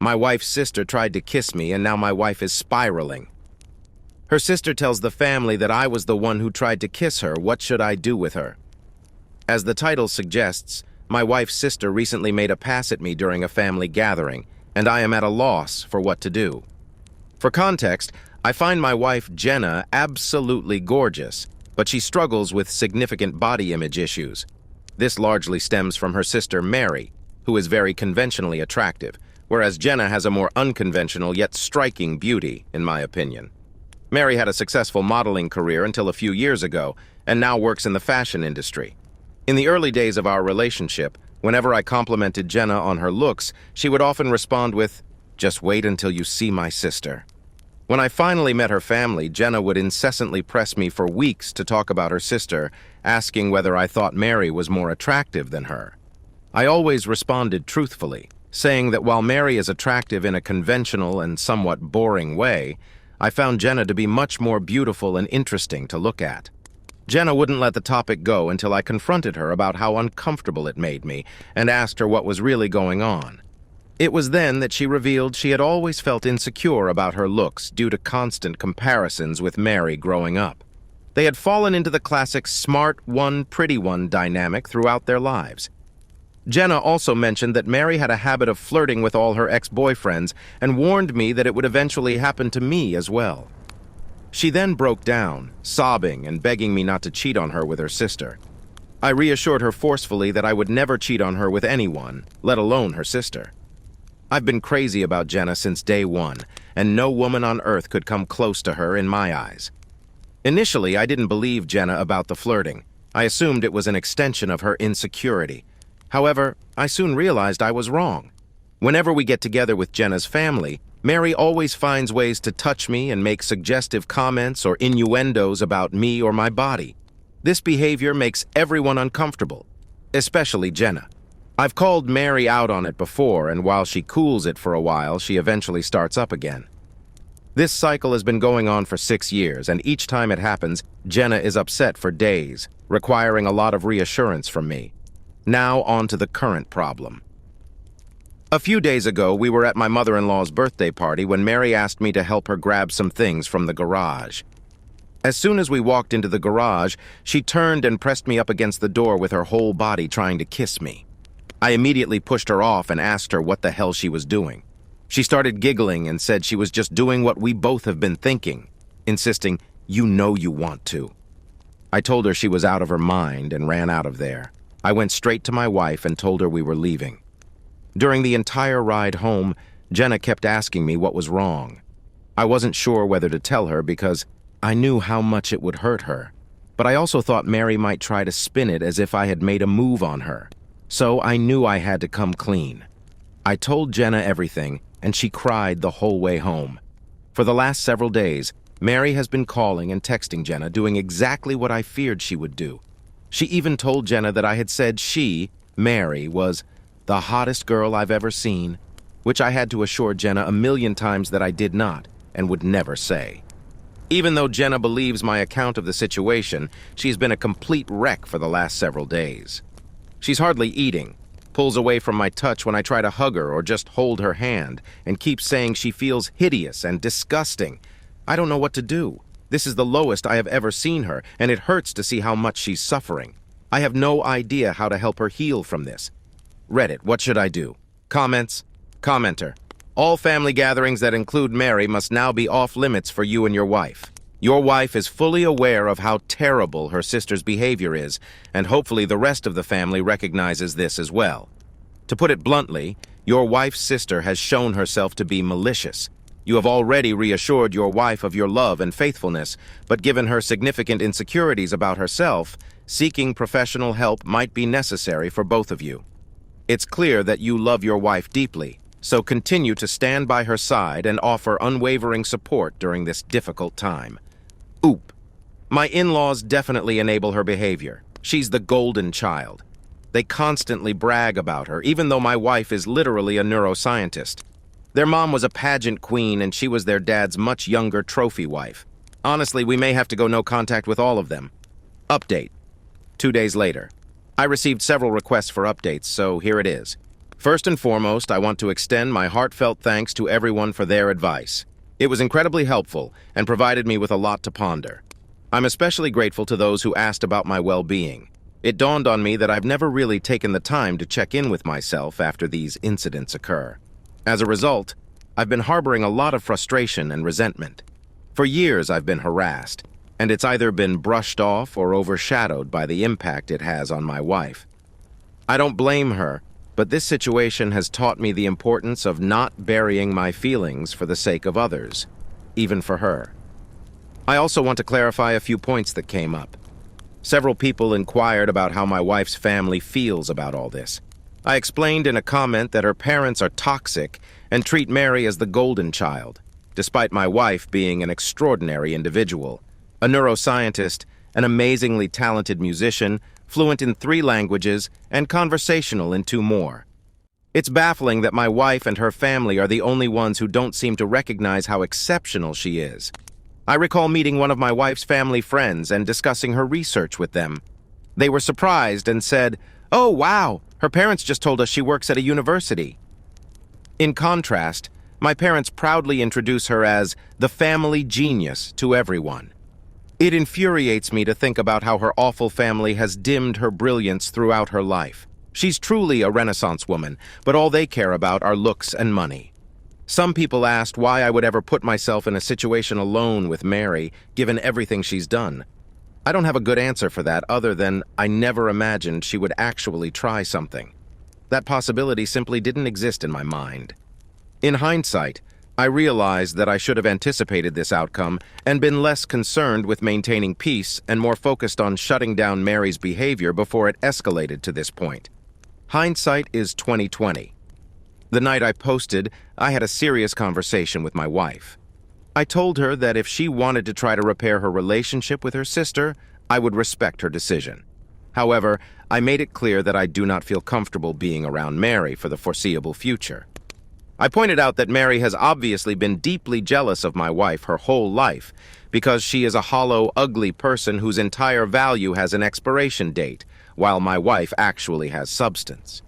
My wife's sister tried to kiss me, and now my wife is spiraling. Her sister tells the family that I was the one who tried to kiss her. What should I do with her? As the title suggests, my wife's sister recently made a pass at me during a family gathering, and I am at a loss for what to do. For context, I find my wife, Jenna, absolutely gorgeous, but she struggles with significant body image issues. This largely stems from her sister, Mary, who is very conventionally attractive, whereas Jenna has a more unconventional yet striking beauty, in my opinion. Mary had a successful modeling career until a few years ago, and now works in the fashion industry. In the early days of our relationship, whenever I complimented Jenna on her looks, she would often respond with, "Just wait until you see my sister." When I finally met her family, Jenna would incessantly press me for weeks to talk about her sister, asking whether I thought Mary was more attractive than her. I always responded truthfully, saying that while Mary is attractive in a conventional and somewhat boring way, I found Jenna to be much more beautiful and interesting to look at. Jenna wouldn't let the topic go until I confronted her about how uncomfortable it made me and asked her what was really going on. It was then that she revealed she had always felt insecure about her looks due to constant comparisons with Mary growing up. They had fallen into the classic smart one, pretty one dynamic throughout their lives. Jenna also mentioned that Mary had a habit of flirting with all her ex-boyfriends and warned me that it would eventually happen to me as well. She then broke down, sobbing and begging me not to cheat on her with her sister. I reassured her forcefully that I would never cheat on her with anyone, let alone her sister. I've been crazy about Jenna since day one, and no woman on earth could come close to her in my eyes. Initially, I didn't believe Jenna about the flirting. I assumed it was an extension of her insecurity. However, I soon realized I was wrong. Whenever we get together with Jenna's family, Mary always finds ways to touch me and make suggestive comments or innuendos about me or my body. This behavior makes everyone uncomfortable, especially Jenna. I've called Mary out on it before, and while she cools it for a while, she eventually starts up again. This cycle has been going on for 6 years, and each time it happens, Jenna is upset for days, requiring a lot of reassurance from me. Now on to the current problem. A few days ago, we were at my mother-in-law's birthday party when Mary asked me to help her grab some things from the garage. As soon as we walked into the garage, she turned and pressed me up against the door with her whole body trying to kiss me. I immediately pushed her off and asked her what the hell she was doing. She started giggling and said she was just doing what we both have been thinking, insisting, "You know you want to." I told her she was out of her mind and ran out of there. I went straight to my wife and told her we were leaving. During the entire ride home, Jenna kept asking me what was wrong. I wasn't sure whether to tell her because I knew how much it would hurt her, but I also thought Mary might try to spin it as if I had made a move on her. So I knew I had to come clean. I told Jenna everything, and she cried the whole way home. For the last several days, Mary has been calling and texting Jenna, doing exactly what I feared she would do. She even told Jenna that I had said she, Mary, was the hottest girl I've ever seen, which I had to assure Jenna a million times that I did not and would never say. Even though Jenna believes my account of the situation, she's been a complete wreck for the last several days. She's hardly eating, pulls away from my touch when I try to hug her or just hold her hand, and keeps saying she feels hideous and disgusting. I don't know what to do. This is the lowest I have ever seen her, and it hurts to see how much she's suffering. I have no idea how to help her heal from this. Reddit, what should I do? Comments? Commenter. All family gatherings that include Mary must now be off limits for you and your wife. Your wife is fully aware of how terrible her sister's behavior is, and hopefully the rest of the family recognizes this as well. To put it bluntly, your wife's sister has shown herself to be malicious. You have already reassured your wife of your love and faithfulness, but given her significant insecurities about herself, seeking professional help might be necessary for both of you. It's clear that you love your wife deeply, so continue to stand by her side and offer unwavering support during this difficult time. Oop. My in-laws definitely enable her behavior. She's the golden child. They constantly brag about her, even though my wife is literally a neuroscientist. Their mom was a pageant queen, and she was their dad's much younger trophy wife. Honestly, we may have to go no contact with all of them. Update. 2 days later. I received several requests for updates, so here it is. First and foremost, I want to extend my heartfelt thanks to everyone for their advice. It was incredibly helpful and provided me with a lot to ponder. I'm especially grateful to those who asked about my well-being. It dawned on me that I've never really taken the time to check in with myself after these incidents occur. As a result, I've been harboring a lot of frustration and resentment. For years, I've been harassed, and it's either been brushed off or overshadowed by the impact it has on my wife. I don't blame her, but this situation has taught me the importance of not burying my feelings for the sake of others, even for her. I also want to clarify a few points that came up. Several people inquired about how my wife's family feels about all this. I explained in a comment that her parents are toxic and treat Mary as the golden child, despite my wife being an extraordinary individual, a neuroscientist, an amazingly talented musician, fluent in 3 languages, and conversational in 2 more. It's baffling that my wife and her family are the only ones who don't seem to recognize how exceptional she is. I recall meeting one of my wife's family friends and discussing her research with them. They were surprised and said, "Oh, wow, her parents just told us she works at a university." In contrast, my parents proudly introduce her as the family genius to everyone. It infuriates me to think about how her awful family has dimmed her brilliance throughout her life. She's truly a Renaissance woman, but all they care about are looks and money. Some people asked why I would ever put myself in a situation alone with Mary, given everything she's done. I don't have a good answer for that other than I never imagined she would actually try something. That possibility simply didn't exist in my mind. In hindsight, I realized that I should have anticipated this outcome and been less concerned with maintaining peace and more focused on shutting down Mary's behavior before it escalated to this point. Hindsight is 20/20. The night I posted, I had a serious conversation with my wife. I told her that if she wanted to try to repair her relationship with her sister, I would respect her decision. However, I made it clear that I do not feel comfortable being around Mary for the foreseeable future. I pointed out that Mary has obviously been deeply jealous of my wife her whole life because she is a hollow, ugly person whose entire value has an expiration date, while my wife actually has substance.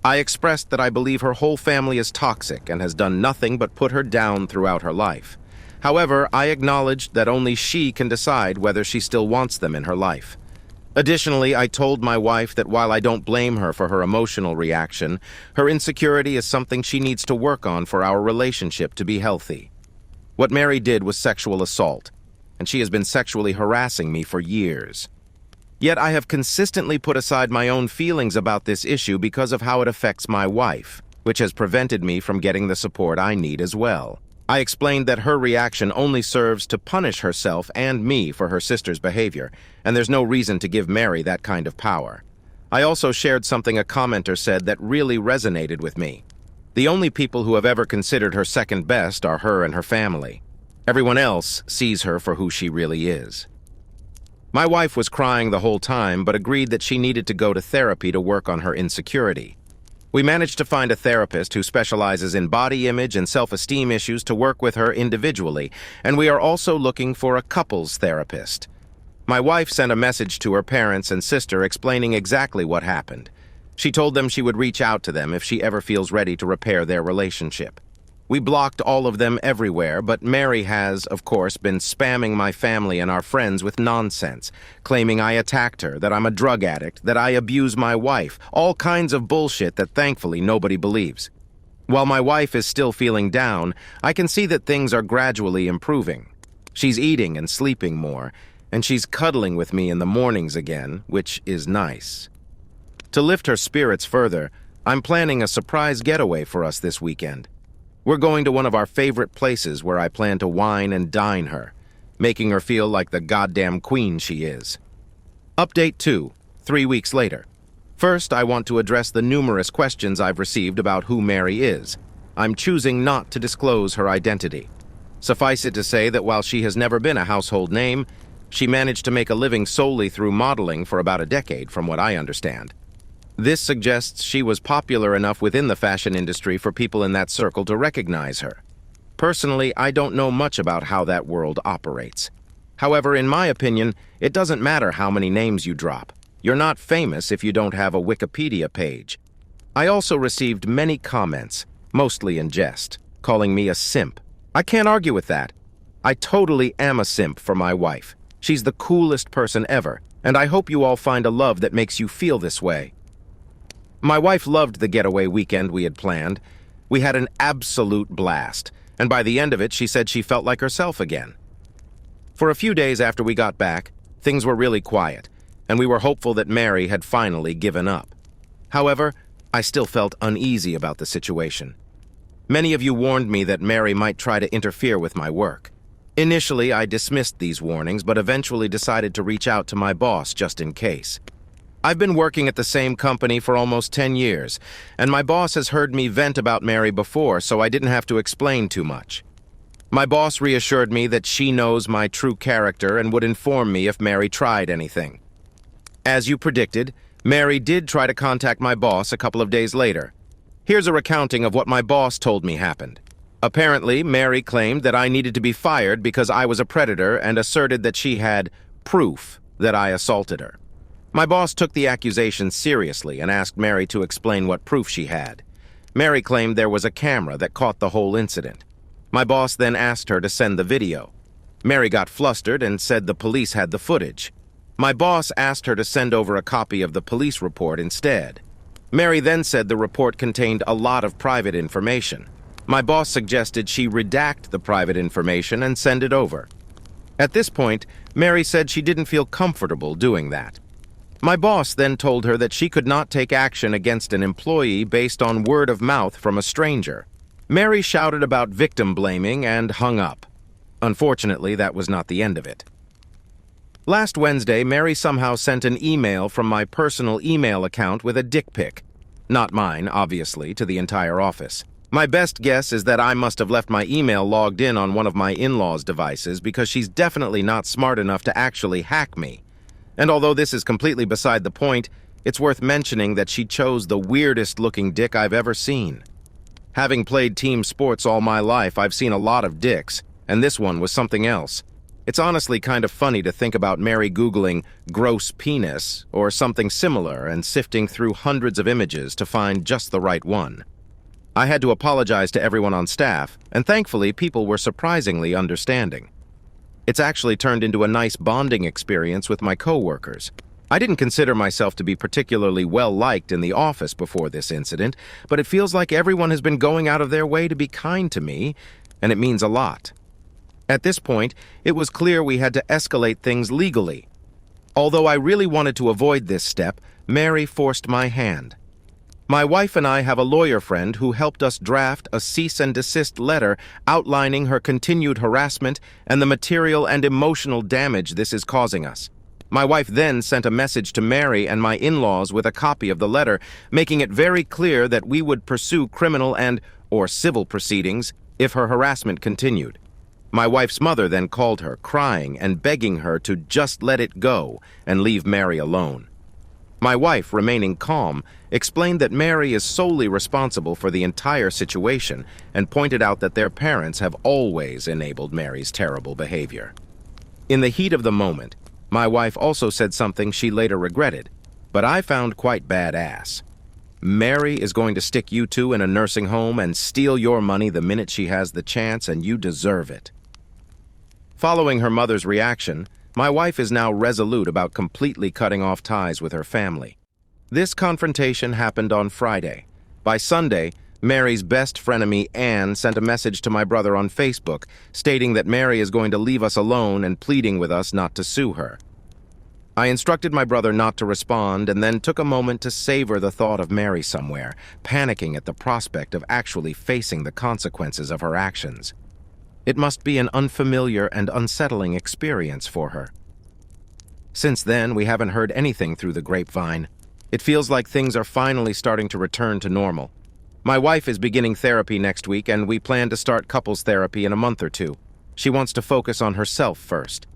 I expressed that I believe her whole family is toxic and has done nothing but put her down throughout her life. However, I acknowledged that only she can decide whether she still wants them in her life. Additionally, I told my wife that while I don't blame her for her emotional reaction, her insecurity is something she needs to work on for our relationship to be healthy. What Mary did was sexual assault, and she has been sexually harassing me for years. Yet I have consistently put aside my own feelings about this issue because of how it affects my wife, which has prevented me from getting the support I need as well. I explained that her reaction only serves to punish herself and me for her sister's behavior, and there's no reason to give Mary that kind of power. I also shared something a commenter said that really resonated with me. The only people who have ever considered her second best are her and her family. Everyone else sees her for who she really is. My wife was crying the whole time, but agreed that she needed to go to therapy to work on her insecurity. We managed to find a therapist who specializes in body image and self-esteem issues to work with her individually, and we are also looking for a couples therapist. My wife sent a message to her parents and sister explaining exactly what happened. She told them she would reach out to them if she ever feels ready to repair their relationship. We blocked all of them everywhere, but Mary has, of course, been spamming my family and our friends with nonsense, claiming I attacked her, that I'm a drug addict, that I abuse my wife, all kinds of bullshit that thankfully nobody believes. While my wife is still feeling down, I can see that things are gradually improving. She's eating and sleeping more, and she's cuddling with me in the mornings again, which is nice. To lift her spirits further, I'm planning a surprise getaway for us this weekend. We're going to one of our favorite places where I plan to wine and dine her, making her feel like the goddamn queen she is. Update 2, 3 weeks later. First, I want to address the numerous questions I've received about who Mary is. I'm choosing not to disclose her identity. Suffice it to say that while she has never been a household name, she managed to make a living solely through modeling for about a decade, from what I understand. This suggests she was popular enough within the fashion industry for people in that circle to recognize her. Personally, I don't know much about how that world operates. However, in my opinion, it doesn't matter how many names you drop. You're not famous if you don't have a Wikipedia page. I also received many comments, mostly in jest, calling me a simp. I can't argue with that. I totally am a simp for my wife. She's the coolest person ever, and I hope you all find a love that makes you feel this way. My wife loved the getaway weekend we had planned. We had an absolute blast, and by the end of it, she said she felt like herself again. For a few days after we got back, things were really quiet, and we were hopeful that Mary had finally given up. However, I still felt uneasy about the situation. Many of you warned me that Mary might try to interfere with my work. Initially, I dismissed these warnings, but eventually decided to reach out to my boss just in case. I've been working at the same company for almost 10 years, and my boss has heard me vent about Mary before, so I didn't have to explain too much. My boss reassured me that she knows my true character and would inform me if Mary tried anything. As you predicted, Mary did try to contact my boss a couple of days later. Here's a recounting of what my boss told me happened. Apparently, Mary claimed that I needed to be fired because I was a predator and asserted that she had proof that I assaulted her. My boss took the accusation seriously and asked Mary to explain what proof she had. Mary claimed there was a camera that caught the whole incident. My boss then asked her to send the video. Mary got flustered and said the police had the footage. My boss asked her to send over a copy of the police report instead. Mary then said the report contained a lot of private information. My boss suggested she redact the private information and send it over. At this point, Mary said she didn't feel comfortable doing that. My boss then told her that she could not take action against an employee based on word of mouth from a stranger. Mary shouted about victim blaming and hung up. Unfortunately, that was not the end of it. Last Wednesday, Mary somehow sent an email from my personal email account with a dick pic. Not mine, obviously, to the entire office. My best guess is that I must have left my email logged in on one of my in-laws' devices because she's definitely not smart enough to actually hack me. And although this is completely beside the point, it's worth mentioning that she chose the weirdest-looking dick I've ever seen. Having played team sports all my life, I've seen a lot of dicks, and this one was something else. It's honestly kind of funny to think about Mary Googling gross penis or something similar and sifting through hundreds of images to find just the right one. I had to apologize to everyone on staff, and thankfully people were surprisingly understanding. It's actually turned into a nice bonding experience with my coworkers. I didn't consider myself to be particularly well-liked in the office before this incident, but it feels like everyone has been going out of their way to be kind to me, and it means a lot. At this point, it was clear we had to escalate things legally. Although I really wanted to avoid this step, Mary forced my hand. My wife and I have a lawyer friend who helped us draft a cease and desist letter outlining her continued harassment and the material and emotional damage this is causing us. My wife then sent a message to Mary and my in-laws with a copy of the letter, making it very clear that we would pursue criminal or civil proceedings if her harassment continued. My wife's mother then called her, crying and begging her to just let it go and leave Mary alone. My wife, remaining calm, explained that Mary is solely responsible for the entire situation and pointed out that their parents have always enabled Mary's terrible behavior. In the heat of the moment, my wife also said something she later regretted, but I found quite badass. Mary is going to stick you two in a nursing home and steal your money the minute she has the chance, and you deserve it. Following her mother's reaction, my wife is now resolute about completely cutting off ties with her family. This confrontation happened on Friday. By Sunday, Mary's best frenemy, Anne, sent a message to my brother on Facebook stating that Mary is going to leave us alone and pleading with us not to sue her. I instructed my brother not to respond and then took a moment to savor the thought of Mary somewhere, panicking at the prospect of actually facing the consequences of her actions. It must be an unfamiliar and unsettling experience for her. Since then, we haven't heard anything through the grapevine. It feels like things are finally starting to return to normal. My wife is beginning therapy next week, and we plan to start couples therapy in a month or two. She wants to focus on herself first.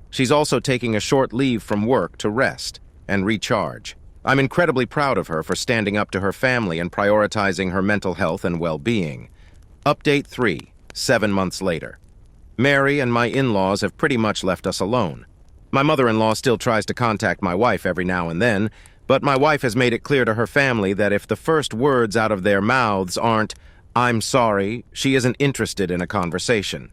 She's also taking a short leave from work to rest and recharge. I'm incredibly proud of her for standing up to her family and prioritizing her mental health and well-being. Update 3. 7 months later. Mary and my in-laws have pretty much left us alone. My mother-in-law still tries to contact my wife every now and then, But my wife has made it clear to her family that if the first words out of their mouths aren't, "I'm sorry," she isn't interested in a conversation.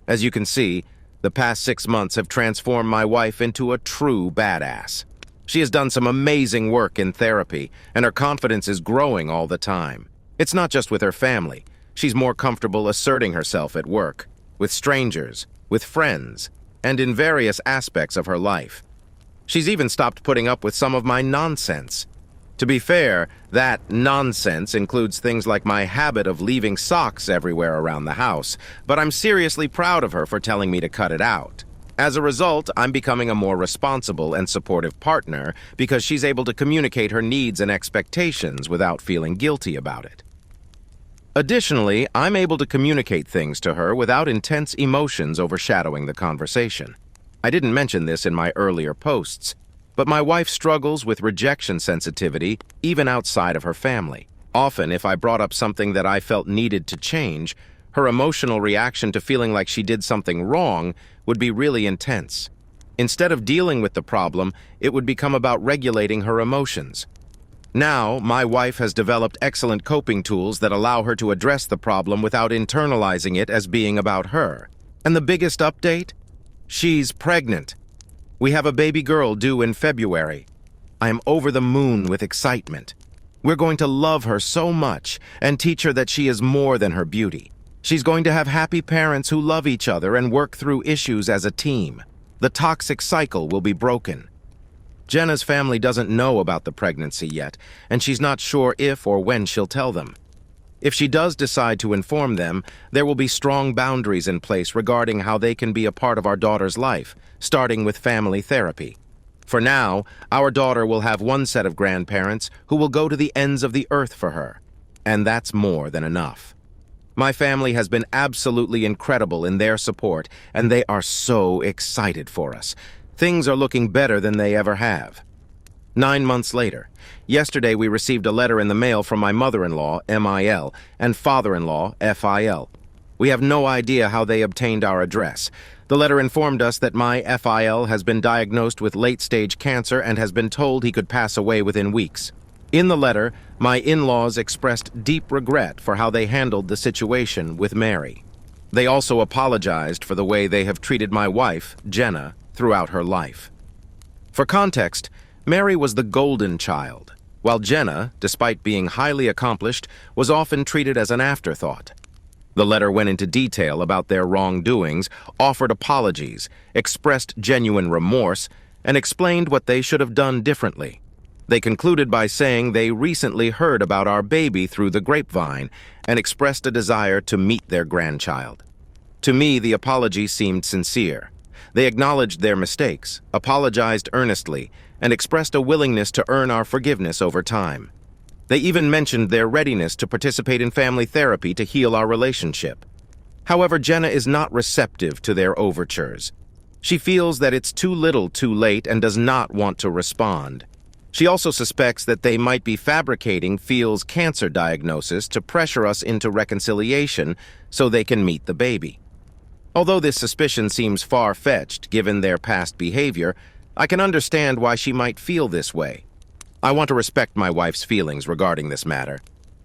As you can see, the past 6 months have transformed my wife into a true badass. She has done some amazing work in therapy, and her confidence is growing all the time. It's not just with her family. She's more comfortable asserting herself at work, with strangers, with friends, and in various aspects of her life. She's even stopped putting up with some of my nonsense. To be fair, that nonsense includes things like my habit of leaving socks everywhere around the house, but I'm seriously proud of her for telling me to cut it out. As a result, I'm becoming a more responsible and supportive partner because she's able to communicate her needs and expectations without feeling guilty about it. Additionally, I'm able to communicate things to her without intense emotions overshadowing the conversation. I didn't mention this in my earlier posts, but my wife struggles with rejection sensitivity even outside of her family. Often, if I brought up something that I felt needed to change, her emotional reaction to feeling like she did something wrong would be really intense. Instead of dealing with the problem, it would become about regulating her emotions. Now, my wife has developed excellent coping tools that allow her to address the problem without internalizing it as being about her. And the biggest update? She's pregnant. We have a baby girl due in February. I am over the moon with excitement. We're going to love her so much and teach her that she is more than her beauty. She's going to have happy parents who love each other and work through issues as a team. The toxic cycle will be broken. Jenna's family doesn't know about the pregnancy yet, and she's not sure if or when she'll tell them. If she does decide to inform them, there will be strong boundaries in place regarding how they can be a part of our daughter's life, starting with family therapy. For now, our daughter will have one set of grandparents who will go to the ends of the earth for her, and that's more than enough. My family has been absolutely incredible in their support, and they are so excited for us. Things are looking better than they ever have. 9 months later, yesterday we received a letter in the mail from my mother-in-law, MIL, and father-in-law, FIL. We have no idea how they obtained our address. The letter informed us that my FIL has been diagnosed with late-stage cancer and has been told he could pass away within weeks. In the letter, my in-laws expressed deep regret for how they handled the situation with Mary. They also apologized for the way they have treated my wife, Jenna, throughout her life. For context, Mary was the golden child, while Jenna, despite being highly accomplished, was often treated as an afterthought. The letter went into detail about their wrongdoings, offered apologies, expressed genuine remorse, and explained what they should have done differently. They concluded by saying they recently heard about our baby through the grapevine and expressed a desire to meet their grandchild. To me, the apology seemed sincere. They acknowledged their mistakes, apologized earnestly, and expressed a willingness to earn our forgiveness over time. They even mentioned their readiness to participate in family therapy to heal our relationship. However, Jenna is not receptive to their overtures. She feels that it's too little too late and does not want to respond. She also suspects that they might be fabricating Phil's cancer diagnosis to pressure us into reconciliation so they can meet the baby. Although this suspicion seems far-fetched given their past behavior, I can understand why she might feel this way. I want to respect my wife's feelings regarding this matter,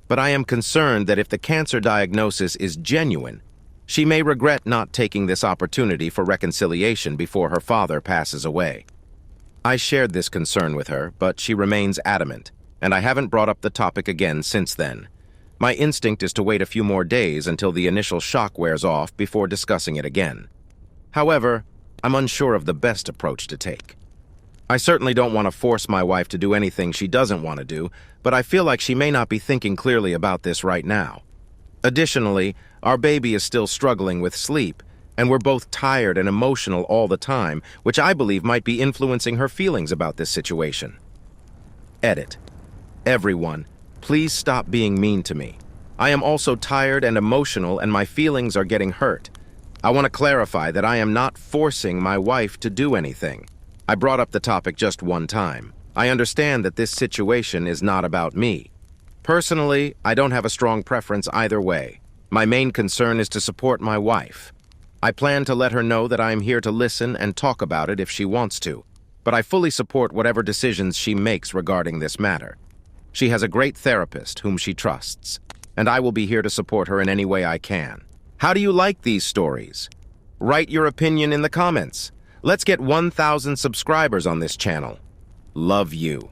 but I am concerned that if the cancer diagnosis is genuine, she may regret not taking this opportunity for reconciliation before her father passes away. I shared this concern with her, but she remains adamant, and I haven't brought up the topic again since then. My instinct is to wait a few more days until the initial shock wears off before discussing it again. However, I'm unsure of the best approach to take. I certainly don't want to force my wife to do anything she doesn't want to do, but I feel like she may not be thinking clearly about this right now. Additionally, our baby is still struggling with sleep, and we're both tired and emotional all the time, which I believe might be influencing her feelings about this situation. Edit. Everyone, please stop being mean to me. I am also tired and emotional, and my feelings are getting hurt. I want to clarify that I am not forcing my wife to do anything. I brought up the topic just one time. I understand that this situation is not about me. Personally, I don't have a strong preference either way. My main concern is to support my wife. I plan to let her know that I am here to listen and talk about it if she wants to. but I fully support whatever decisions she makes regarding this matter. She has a great therapist whom she trusts, and I will be here to support her in any way I can. How do you like these stories? Write your opinion in the comments. Let's get 1,000 subscribers on this channel. Love you.